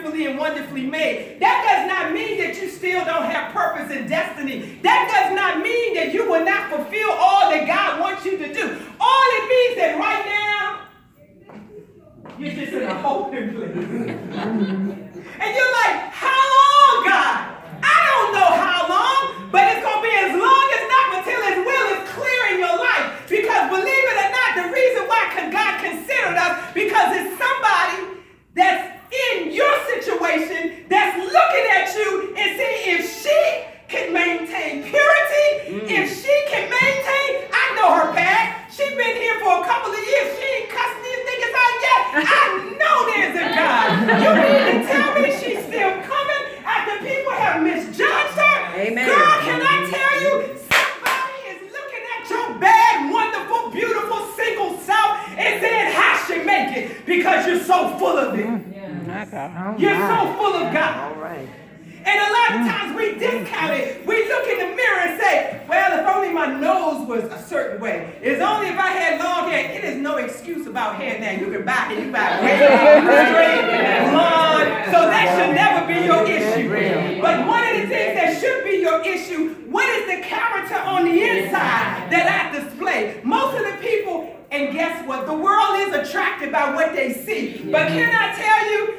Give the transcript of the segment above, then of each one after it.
fearfully and wonderfully made. That does not mean that you still don't have purpose and destiny. That does not mean that you will not fulfill all that God wants you to do. All it means that right now, you're just in a holding place. And you're like, how long, God? I don't know how long, but it's going to be as long as not until His will is clear in your life. Because believe it or not, the reason why God considered us, because it's somebody that's in your situation that's looking at you and seeing if she can maintain purity, if she can maintain, I know her past. She's been here for a couple of years. She ain't cussing these niggas out yet. I know there's a God. You mean to tell me she's still coming after people have misjudged her? Amen. Girl, can I tell you, somebody is looking at your bad, wonderful, beautiful, single self and saying, how she make it? Because you're so full of it. You're so full of God. All right. And a lot of times we discount it. We look in the mirror and say, well, if only my nose was a certain way. It's only if I had long hair. It is no excuse about hair now. You can buy it. You buy hair, straight, blonde. So that should never be your issue. But one of the things that should be your issue, what is the character on the inside that I display? Most of the people, and guess what? The world is attracted by what they see. But can I tell you,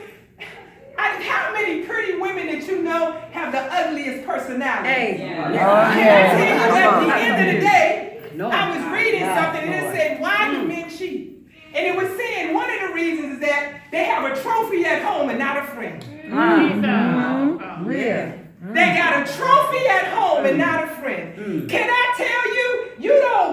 how many pretty women that you know have the ugliest personality? Hey. Can I tell you, at the end of the day, I was reading something and it said, why do men cheat? And it was saying one of the reasons is that they have a trophy at home and not a friend. They got a trophy at home and not a friend. Can I tell you,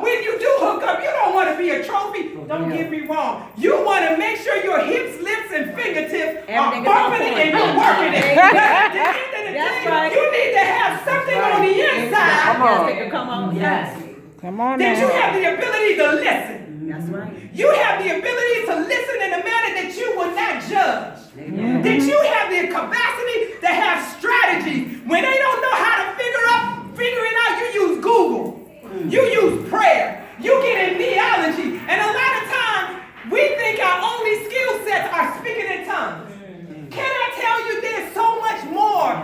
when you do hook up, you don't want to be a trophy. Don't get me wrong. You want to make sure your hips, lips, and fingertips are bumping it and you're working it. But at the end of the day, you need to have something on the inside. Come on. Yes. Come on that now. you have the ability to listen. That's right. You have the ability to listen in a manner that you will not judge. That you have the capacity to have strategies. When they don't know how to figure it out, you use Google. You use prayer. You get in theology. And a lot of times, we think our only skill sets are speaking in tongues. Can I tell you there's so much more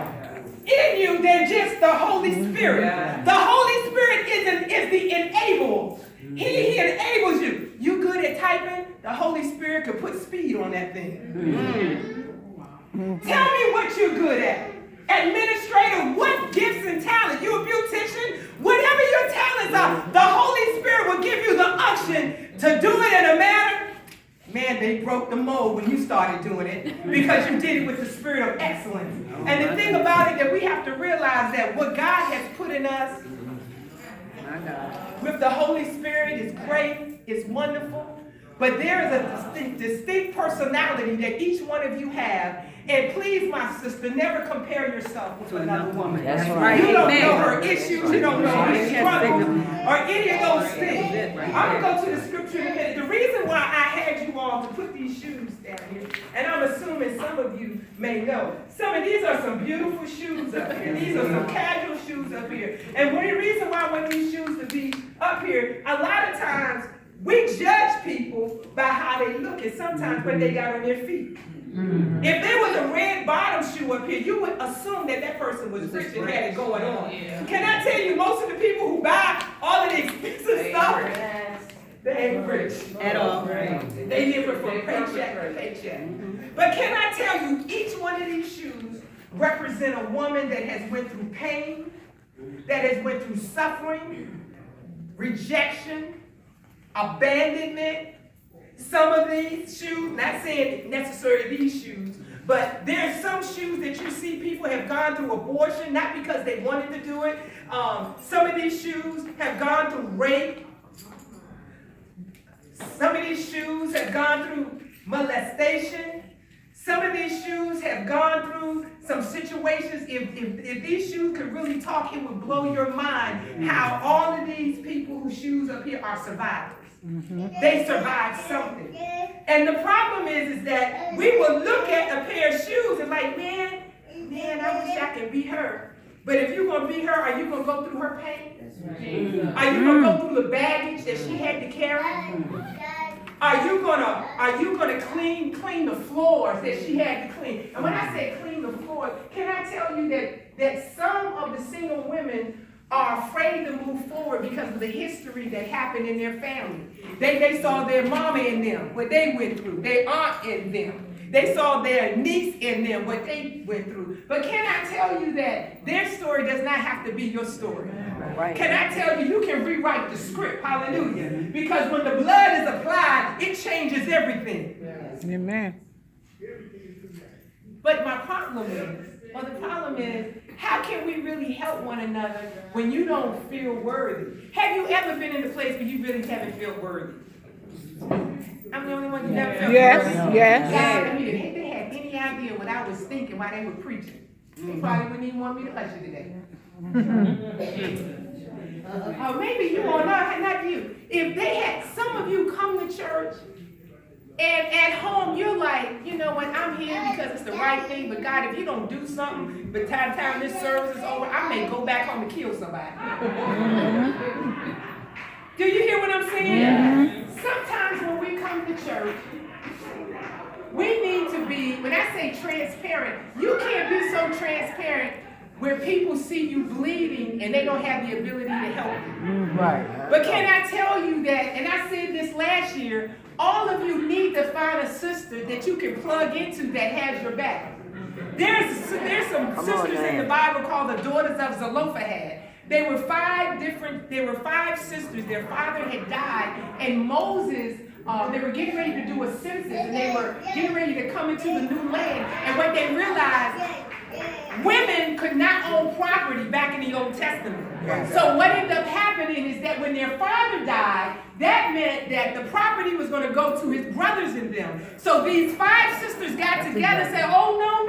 in you than just the Holy Spirit? The Holy Spirit is the enabler. He enables you. You good at typing? The Holy Spirit could put speed on that thing. Tell me what you're good at. Administrator, what gifts and talent? You a beautician? Whatever your talents are, the Holy Spirit will give you the unction to do it in a manner. Man, they broke the mold when you started doing it because you did it with the spirit of excellence. And the thing about it that we have to realize that what God has put in us with the Holy Spirit is great, it's wonderful, but there is a distinct personality that each one of you have. And please, my sister, never compare yourself with another woman. That's right. You don't know her issues, you don't know her struggles, or any of those things. I'm going to go to the scripture in a minute. The reason why I had you all to put these shoes down here, and I'm assuming some of you may know, some of these are some beautiful shoes up here. These are some casual shoes up here. And one of the reasons why I want these shoes to be up here, a lot of times we judge people by how they look and sometimes what they got on their feet. If there was a red bottom shoe up here, you would assume that that person was rich and had it going on. Can I tell you, most of the people who buy all of the expensive stuff, they ain't rich At all. They live from paycheck to paycheck. But can I tell you, each one of these shoes represent a woman that has went through pain, that has went through suffering, rejection, abandonment. Some of these shoes, not saying necessarily these shoes, but there's some shoes that you see people have gone through abortion, not because they wanted to do it. Some of these shoes have gone through rape. Some of these shoes have gone through molestation. Some of these shoes have gone through some situations. If these shoes could really talk, it would blow your mind how all of these people whose shoes up here are survivors. They survived something. And the problem is that we will look at a pair of shoes and like, man, I wish I could be her. But if you're going to be her, are you going to go through her pain? Are you going to go through the baggage that she had to carry? Are you gonna clean the floors that she had to clean? And when I say clean the floors, can I tell you that some of the single women are afraid to move forward because of the history that happened in their family. They saw their mama in them, what they went through, their aunt in them. They saw their niece in them, what they went through. But can I tell you that their story does not have to be your story? Right. Can I tell you, you can rewrite the script, hallelujah. Because when the blood is applied, it changes everything. Yes. Amen. But the problem is, how can we really help one another when you don't feel worthy? Have you ever been in a place where you really haven't felt worthy? I'm the only one who never felt worthy. Yes. God, I mean, if they had any idea what I was thinking while they were preaching, they probably wouldn't even want me to usher today. Or maybe you or not you. If they had some of you come to church and at home you're like, you know what, I'm here because it's the right thing, but God, if you don't do something, by the time this service is over, I may go back home and kill somebody. Do you hear what I'm saying? Yeah. Sometimes when we come to church, we need to be, when I say transparent, you can't be so transparent where people see you bleeding and they don't have the ability to help you. Right. But can I tell you that, and I said this last year, all of you need to find a sister that you can plug into that has your back. There's some sisters in the Bible called the daughters of Zelophehad. They were five sisters. Their father had died, and Moses, they were getting ready to do a census, and they were getting ready to come into the new land. And what they realized, women could not own property back in the Old Testament. So what ended up happening is that when their father died, that meant that the property was going to go to his brothers and them. So these five sisters got together and said, oh, no,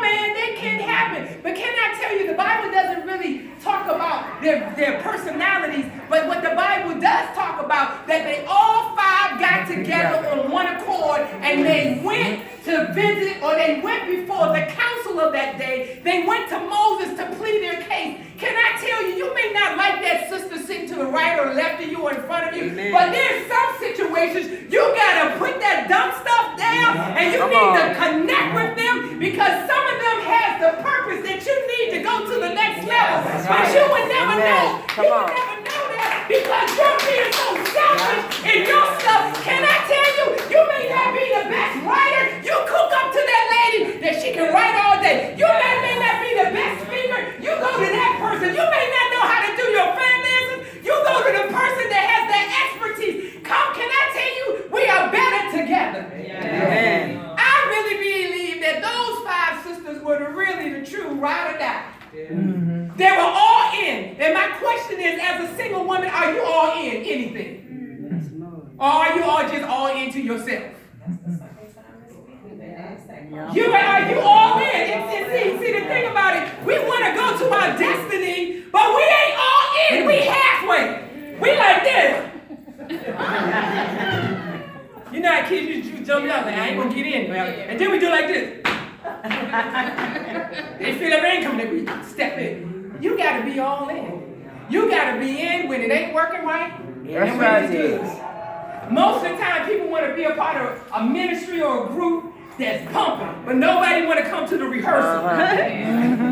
man, that can't happen. But can I tell you, the Bible doesn't really talk about their personalities, but what the Bible does talk about, that they all five got together on one accord, and they went to visit, or they went before the council of that day. They went to Moses to plead their case. Can I tell you, you may not like that sister sitting to the right or left of you or in front of you, but there's some situations you gotta put that dumb stuff down, and you need to connect with them, because some of them has the purpose that you need to go to the next level. But you would never know. You would never know that because you're being so selfish in your stuff. Can I tell you, you may not be the best writer. You cook up to that lady that she can write all day. You may not be the best speaker. You go to that person. You may not know how to do your finances. You go to the person that has that expertise. Can I tell you, we are better together. Amen. I really believe that those five sisters were really the true ride or die. Mm-hmm. They were all in. And my question is, as a single woman, are you all in anything? Or are you all just all into yourself? Are you all in? See, the thing about it, we want to go to our destiny, but we ain't all in. We halfway. We like this. You know how kids you jump up and I ain't gonna get in. And then we do like this. They feel the rain coming, then we step in. You gotta be all in. You gotta be in when it ain't working right, and when it's good. Most of the time people want to be a part of a ministry or a group that's pumping, but nobody want to come to the rehearsal.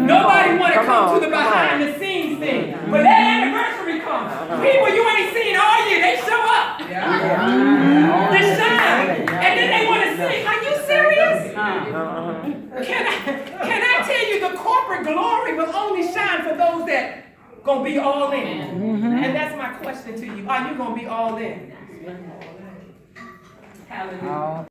Nobody want to come to the behind the scenes thing. But that anniversary comes. People you ain't seen all year, they show up. They shine. And then they want to sing. Are you serious? Can I tell you, the corporate glory will only shine for those that gonna be all in. And that's my question to you. Are you gonna be all in? Hallelujah.